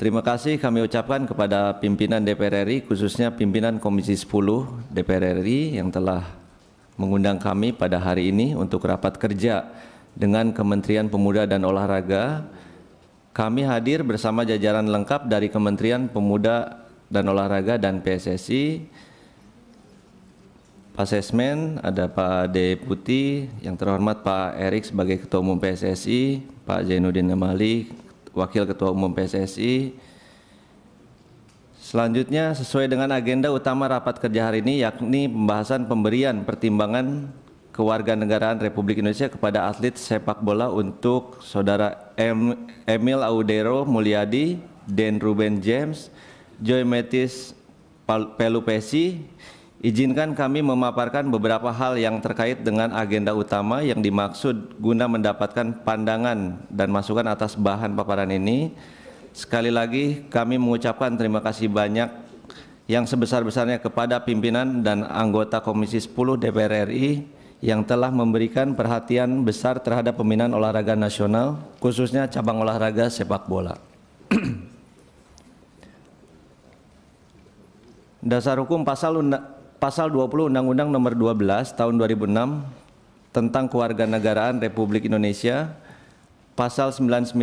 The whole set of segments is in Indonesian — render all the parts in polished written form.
Terima kasih kami ucapkan kepada pimpinan DPR RI, khususnya pimpinan Komisi 10 DPR RI yang telah mengundang kami pada hari ini untuk rapat kerja dengan Kementerian Pemuda dan Olahraga. Kami hadir bersama jajaran lengkap dari Kementerian Pemuda dan Olahraga dan PSSI. Pak Sesmen, ada Pak Deputi, yang terhormat Pak Erik sebagai Ketua Umum PSSI, Pak Zainuddin Amali, Wakil Ketua Umum PSSI. Selanjutnya sesuai dengan agenda utama rapat kerja hari ini, yakni pembahasan pemberian pertimbangan kewarganegaraan Republik Indonesia kepada atlet sepak bola untuk Saudara Emil Audero Mulyadi, Den Ruben James, Joy Matthis Pelupesi. Izinkan kami memaparkan beberapa hal yang terkait dengan agenda utama yang dimaksud guna mendapatkan pandangan dan masukan atas bahan paparan ini. Sekali lagi kami mengucapkan terima kasih banyak yang sebesar-besarnya kepada pimpinan dan anggota Komisi 10 DPR RI yang telah memberikan perhatian besar terhadap pembinaan olahraga nasional, khususnya cabang olahraga sepak bola. Dasar hukum Pasal 20 Undang-Undang Nomor 12 Tahun 2006 tentang Kewarganegaraan Republik Indonesia, Pasal 99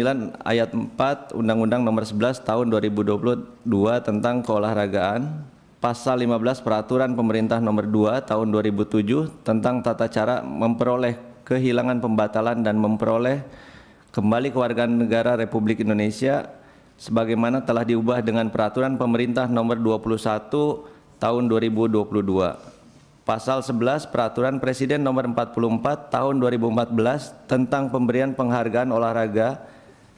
Ayat 4 Undang-Undang Nomor 11 Tahun 2022 tentang Keolahragaan, Pasal 15 Peraturan Pemerintah Nomor 2 Tahun 2007 tentang tata cara memperoleh kehilangan pembatalan dan memperoleh kembali kewarganegaraan Republik Indonesia sebagaimana telah diubah dengan Peraturan Pemerintah Nomor 21 Tahun 2022. Pasal 11 Peraturan Presiden Nomor 44 Tahun 2014 tentang pemberian penghargaan olahraga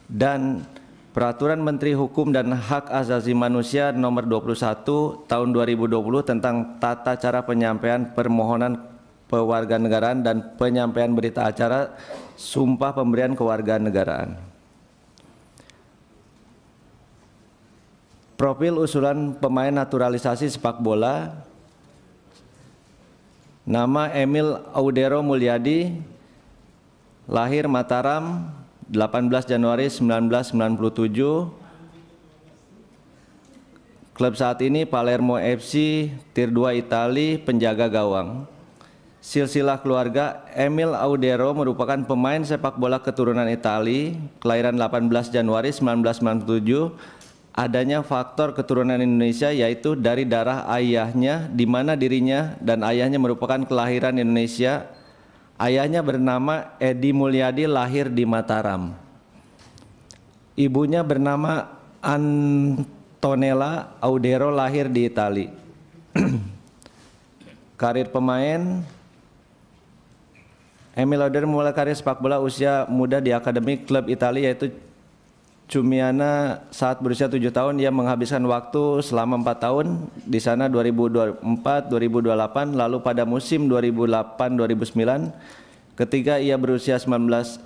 dan Peraturan Menteri Hukum dan Hak Asasi Manusia Nomor 21 Tahun 2020 tentang tata cara penyampaian permohonan kewarganegaraan dan penyampaian berita acara sumpah pemberian kewarganegaraan. Profil usulan pemain naturalisasi sepak bola. Nama Emil Audero Mulyadi, lahir Mataram 18 Januari 1997. Klub saat ini Palermo FC, Tier 2 Itali, penjaga gawang. Silsilah keluarga, Emil Audero merupakan pemain sepak bola keturunan Itali, kelahiran 18 Januari 1997. Adanya faktor keturunan Indonesia yaitu dari darah ayahnya, di mana dirinya dan ayahnya merupakan kelahiran Indonesia. Ayahnya bernama Edi Mulyadi, lahir di Mataram. Ibunya bernama Antonella Audero, lahir di Itali. Karir pemain, Emil Audero memulai karir sepak bola usia muda di akademi klub Italia yaitu Ciumiana. Saat berusia 7 tahun ia menghabiskan waktu selama 4 tahun di sana 2024-2028, lalu pada musim 2008-2009 ketika ia berusia 11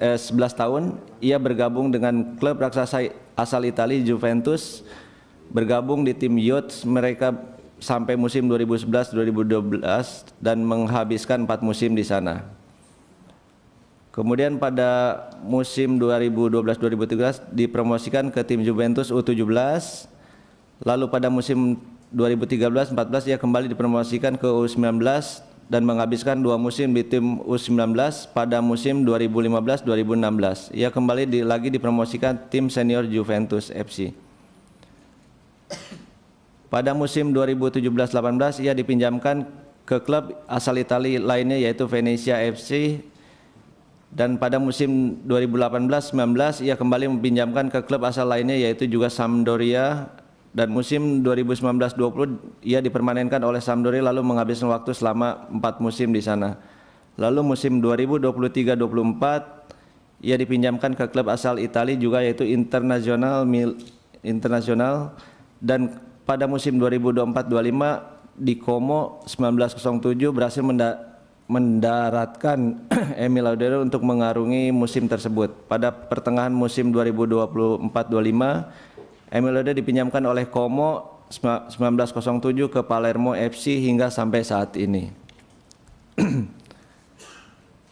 tahun ia bergabung dengan klub raksasa asal Italia Juventus, bergabung di tim youth mereka sampai musim 2011-2012 dan menghabiskan 4 musim di sana. Kemudian pada musim 2012-2013 dipromosikan ke tim Juventus U17. Lalu pada musim 2013-14 ia kembali dipromosikan ke U19 dan menghabiskan 2 musim di tim U19. Pada musim 2015-2016 ia kembali lagi dipromosikan tim senior Juventus FC. Pada musim 2017-18 ia dipinjamkan ke klub asal Italia lainnya yaitu Venezia FC. Dan pada musim 2018-19 ia kembali dipinjamkan ke klub asal lainnya yaitu juga Sampdoria, dan musim 2019-20 ia dipermanenkan oleh Sampdoria lalu menghabiskan waktu selama 4 musim di sana. Lalu musim 2023-24 ia dipinjamkan ke klub asal Italia juga yaitu Internazionale dan pada musim 2024-25 di Como 1907 berhasil mendaratkan Emil Audero untuk mengarungi musim tersebut. Pada pertengahan musim 2024-25, Emil Audero dipinjamkan oleh Como 1907 ke Palermo FC hingga sampai saat ini.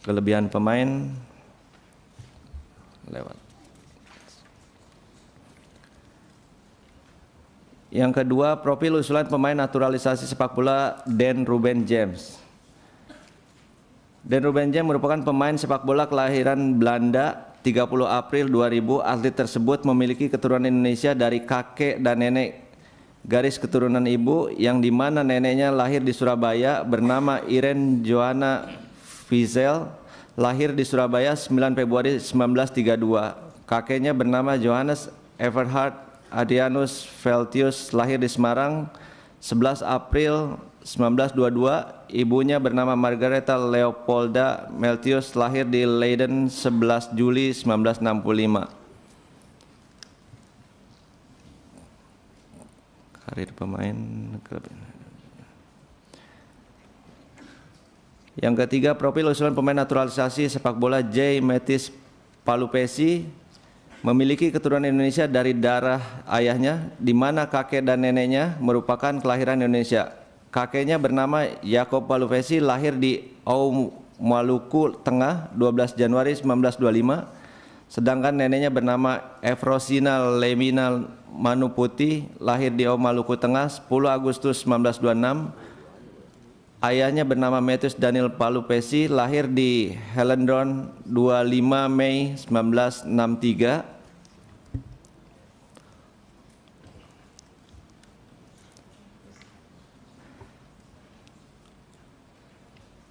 Kelebihan pemain lewat. Yang kedua, profil usulan pemain naturalisasi sepak bola Dan Ruben James. Dan Ruben James merupakan pemain sepak bola kelahiran Belanda 30 April 2000. Atlet tersebut memiliki keturunan Indonesia dari kakek dan nenek garis keturunan ibu, yang dimana neneknya lahir di Surabaya bernama Irene Johanna Wiesel, lahir di Surabaya 9 Februari 1932. Kakeknya bernama Johannes Everhard Adrianus Veltius, lahir di Semarang 11 April 1922. Ibunya bernama Margareta Leopolda Meltius, lahir di Leiden 11 Juli 1965. Karir pemain. Yang ketiga, profil usulan pemain naturalisasi sepak bola J. Metis Palupesi, memiliki keturunan Indonesia dari darah ayahnya, di mana kakek dan neneknya merupakan kelahiran Indonesia. Kakeknya bernama Yakob Palupesi, lahir di Au, Maluku Tengah 12 Januari 1925. Sedangkan neneknya bernama Efrosina Lemina Manuputi, lahir di Au, Maluku Tengah 10 Agustus 1926. Ayahnya bernama Metius Daniel Palupesi, lahir di Hellendoorn 25 Mei 1963.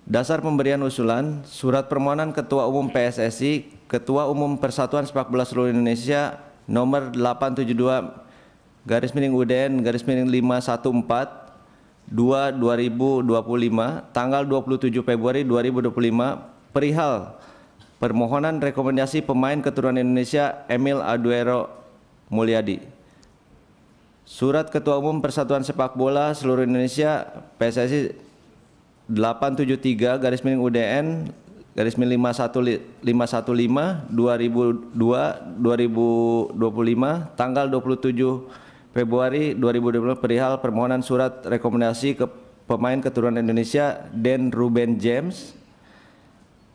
Dasar pemberian usulan, surat permohonan Ketua Umum PSSI, Ketua Umum Persatuan Sepak Bola Seluruh Indonesia nomor 872/UDN-514/2/2025 tanggal 27 Februari 2025 perihal permohonan rekomendasi pemain keturunan Indonesia Emil Audaero Mulyadi. Surat Ketua Umum Persatuan Sepak Bola Seluruh Indonesia PSSI 873/515/2025 tanggal 27 Februari 2020 perihal permohonan surat rekomendasi ke pemain keturunan Indonesia Dan Ruben James.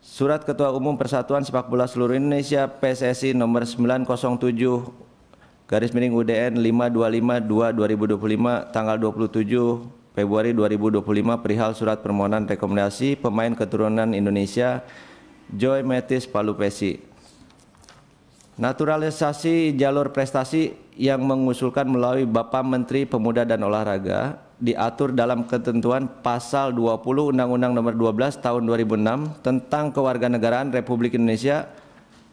Surat Ketua Umum Persatuan Sepak Bola Seluruh Indonesia PSSI nomor 907/UDN-525/2/2025 tanggal 27 Februari 2025 perihal surat permohonan rekomendasi pemain keturunan Indonesia Joy Metis Palupesi. Naturalisasi jalur prestasi yang mengusulkan melalui Bapak Menteri Pemuda dan Olahraga diatur dalam ketentuan pasal 20 Undang-Undang Nomor 12 Tahun 2006 tentang Kewarganegaraan Republik Indonesia,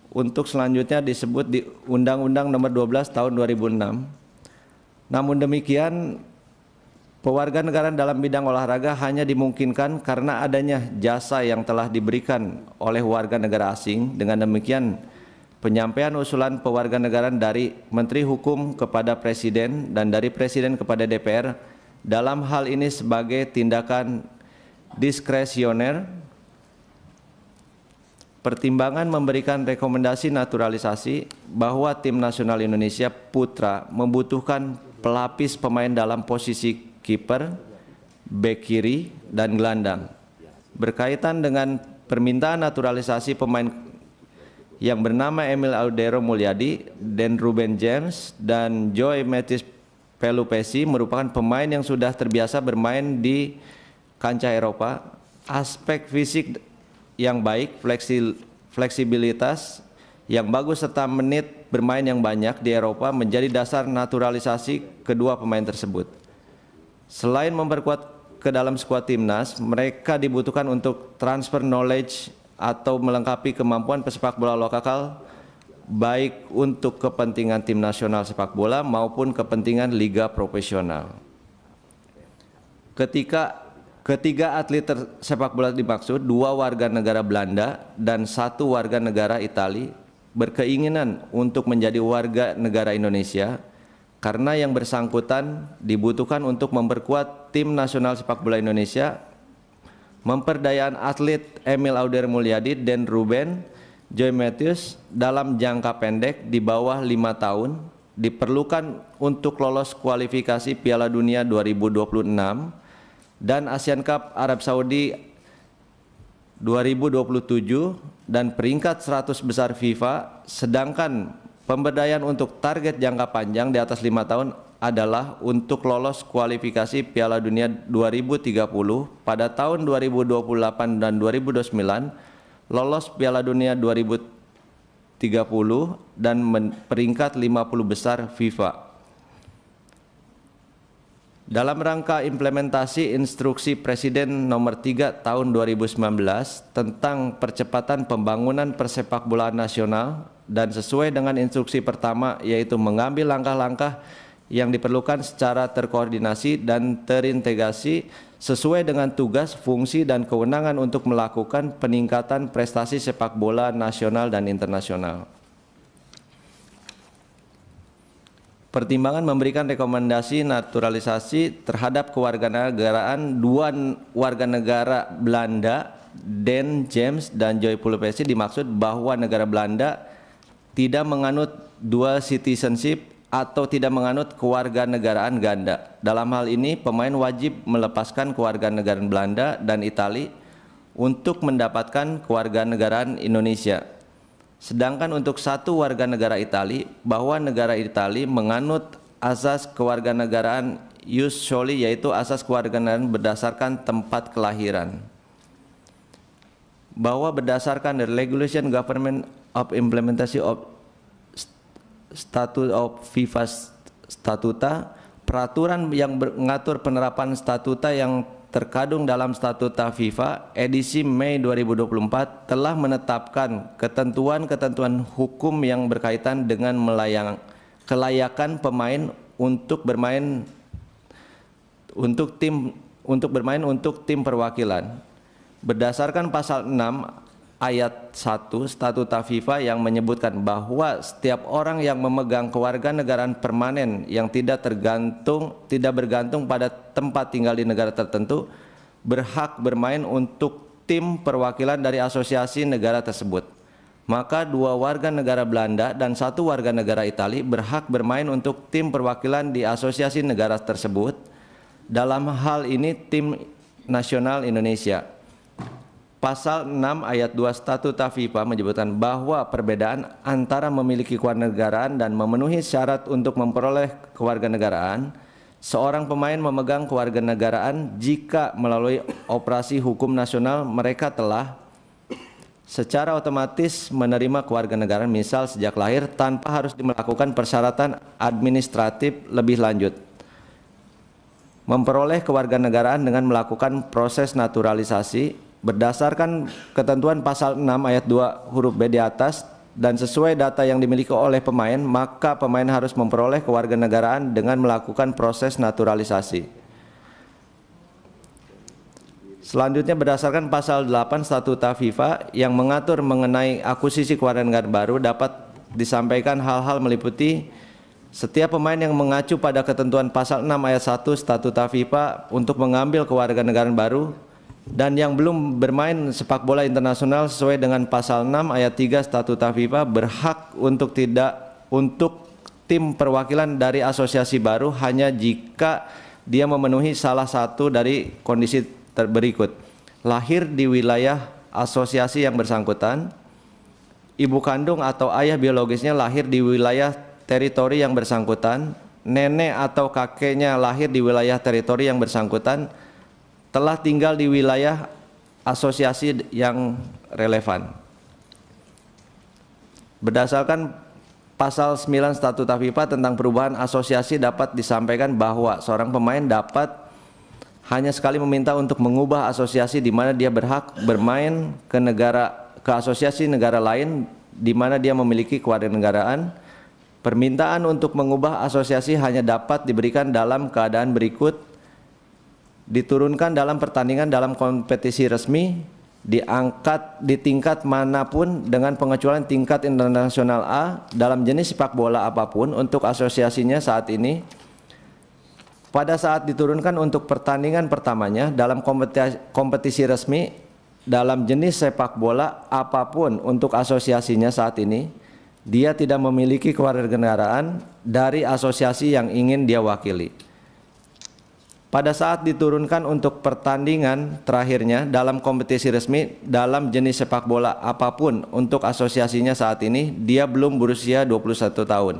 untuk selanjutnya disebut di Undang-Undang Nomor 12 Tahun 2006. Namun demikian, pewarganegaraan dalam bidang olahraga hanya dimungkinkan karena adanya jasa yang telah diberikan oleh warga negara asing. Dengan demikian, penyampaian usulan pewarganegaraan dari Menteri Hukum kepada Presiden dan dari Presiden kepada DPR dalam hal ini sebagai tindakan diskresioner. Pertimbangan memberikan rekomendasi naturalisasi bahwa tim nasional Indonesia Putra membutuhkan pelapis pemain dalam posisi kiper, bek kiri, dan gelandang. Berkaitan dengan permintaan naturalisasi pemain yang bernama Emil Audaero Mulyadi, Dan Ruben James, dan Joy Metis Palupesi merupakan pemain yang sudah terbiasa bermain di kancah Eropa. Aspek fisik yang baik, fleksibilitas yang bagus, serta menit bermain yang banyak di Eropa menjadi dasar naturalisasi kedua pemain tersebut. Selain memperkuat ke dalam skuad timnas, mereka dibutuhkan untuk transfer knowledge atau melengkapi kemampuan pesepak bola lokal, baik untuk kepentingan tim nasional sepak bola maupun kepentingan liga profesional. Ketiga atlet sepak bola dimaksud, 2 warga negara Belanda dan 1 warga negara Italia, berkeinginan untuk menjadi warga negara Indonesia karena yang bersangkutan dibutuhkan untuk memperkuat tim nasional sepak bola Indonesia. Memperdayaan atlet Emil Audaero Mulyadi dan Ruben Joy Metis dalam jangka pendek di bawah 5 tahun diperlukan untuk lolos kualifikasi Piala Dunia 2026 dan Asian Cup Arab Saudi 2027 dan peringkat 100 besar FIFA, sedangkan Pemberdayaan untuk target jangka panjang di atas 5 tahun adalah untuk lolos kualifikasi Piala Dunia 2030 pada tahun 2028 dan 2029, lolos Piala Dunia 2030 dan peringkat 50 besar FIFA. Dalam rangka implementasi Instruksi Presiden Nomor 3 Tahun 2019 tentang percepatan pembangunan persepakbolaan nasional dan sesuai dengan instruksi pertama, yaitu mengambil langkah-langkah yang diperlukan secara terkoordinasi dan terintegrasi sesuai dengan tugas, fungsi, dan kewenangan untuk melakukan peningkatan prestasi sepak bola nasional dan internasional. Pertimbangan memberikan rekomendasi naturalisasi terhadap kewarganegaraan dua warga negara Belanda, Dan James dan Joy Pulpesi, dimaksud bahwa negara Belanda tidak menganut dual citizenship atau tidak menganut kewarganegaraan ganda. Dalam hal ini, pemain wajib melepaskan kewarganegaraan Belanda dan Itali untuk mendapatkan kewarganegaraan Indonesia. Sedangkan untuk satu warga negara Itali, bahwa negara Itali menganut asas kewarganegaraan ius soli, yaitu asas kewarganegaraan berdasarkan tempat kelahiran. Bahwa berdasarkan the Regulation Government of Implementation of Statute of FIFA Statuta, peraturan yang mengatur penerapan statuta yang terkandung dalam Statuta FIFA edisi Mei 2024 telah menetapkan ketentuan-ketentuan hukum yang berkaitan dengan kelayakan pemain untuk bermain untuk tim perwakilan. Berdasarkan pasal 6 ayat 1 Statuta FIFA yang menyebutkan bahwa setiap orang yang memegang kewarganegaraan permanen yang tidak bergantung pada tempat tinggal di negara tertentu berhak bermain untuk tim perwakilan dari asosiasi negara tersebut. Maka dua warga negara Belanda dan satu warga negara Itali berhak bermain untuk tim perwakilan di asosiasi negara tersebut. Dalam hal ini tim nasional Indonesia. Pasal 6 ayat 2 Statuta FIFA menyebutkan bahwa perbedaan antara memiliki kewarganegaraan dan memenuhi syarat untuk memperoleh kewarganegaraan, seorang pemain memegang kewarganegaraan jika melalui operasi hukum nasional mereka telah secara otomatis menerima kewarganegaraan, misal sejak lahir, tanpa harus melakukan persyaratan administratif lebih lanjut. Memperoleh kewarganegaraan dengan melakukan proses naturalisasi berdasarkan ketentuan pasal 6 ayat 2 huruf B di atas dan sesuai data yang dimiliki oleh pemain, maka pemain harus memperoleh kewarganegaraan dengan melakukan proses naturalisasi. Selanjutnya, berdasarkan pasal 8 Statuta FIFA yang mengatur mengenai akuisisi kewarganegaraan baru, dapat disampaikan hal-hal meliputi setiap pemain yang mengacu pada ketentuan pasal 6 ayat 1 Statuta FIFA untuk mengambil kewarganegaraan baru dan yang belum bermain sepak bola internasional sesuai dengan pasal 6 ayat 3 Statuta FIFA berhak untuk tim perwakilan dari asosiasi baru hanya jika dia memenuhi salah satu dari kondisi berikut: lahir di wilayah asosiasi yang bersangkutan, ibu kandung atau ayah biologisnya lahir di wilayah teritori yang bersangkutan, nenek atau kakeknya lahir di wilayah teritori yang bersangkutan, telah tinggal di wilayah asosiasi yang relevan. Berdasarkan pasal 9 Statuta FIFA tentang perubahan asosiasi, dapat disampaikan bahwa seorang pemain dapat hanya sekali meminta untuk mengubah asosiasi di mana dia berhak bermain ke asosiasi negara lain di mana dia memiliki kewarganegaraan. Permintaan untuk mengubah asosiasi hanya dapat diberikan dalam keadaan berikut: diturunkan dalam pertandingan dalam kompetisi resmi, diangkat di tingkat manapun dengan pengecualian tingkat internasional A dalam jenis sepak bola apapun untuk asosiasinya saat ini. Pada saat diturunkan untuk pertandingan pertamanya dalam kompetisi resmi dalam jenis sepak bola apapun untuk asosiasinya saat ini, dia tidak memiliki kewarganegaraan dari asosiasi yang ingin dia wakili. pada saat diturunkan untuk pertandingan terakhirnya dalam kompetisi resmi dalam jenis sepak bola apapun untuk asosiasinya saat ini, dia belum berusia 21 tahun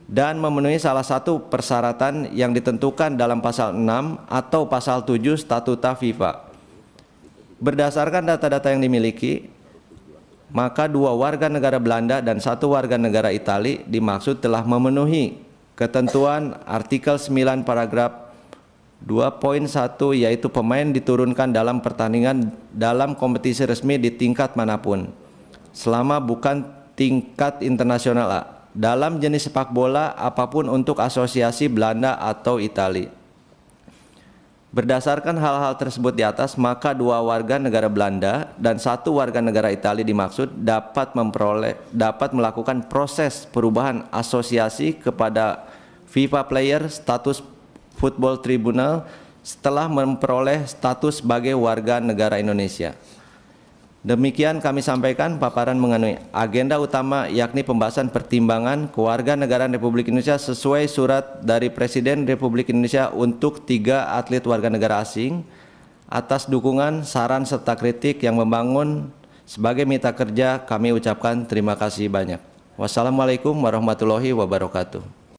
dan memenuhi salah satu persyaratan yang ditentukan dalam pasal 6 atau pasal 7 Statuta FIFA. Berdasarkan data-data yang dimiliki, maka 2 warga negara Belanda dan 1 warga negara Italia dimaksud telah memenuhi ketentuan artikel 9 paragraf 2.1, yaitu pemain diturunkan dalam pertandingan dalam kompetisi resmi di tingkat manapun selama bukan tingkat internasional A, dalam jenis sepak bola apapun untuk asosiasi Belanda atau Italia. Berdasarkan hal-hal tersebut di atas, maka 2 warga negara Belanda dan 1 warga negara Italia dimaksud dapat melakukan proses perubahan asosiasi kepada FIFA Player Status Football Tribunal setelah memperoleh status sebagai warga negara Indonesia. Demikian kami sampaikan paparan mengenai agenda utama, yakni pembahasan pertimbangan kewarganegaraan Republik Indonesia sesuai surat dari Presiden Republik Indonesia untuk 3 atlet warga negara asing. Atas dukungan, saran serta kritik yang membangun sebagai mitra kerja, kami ucapkan terima kasih banyak. Wassalamualaikum warahmatullahi wabarakatuh.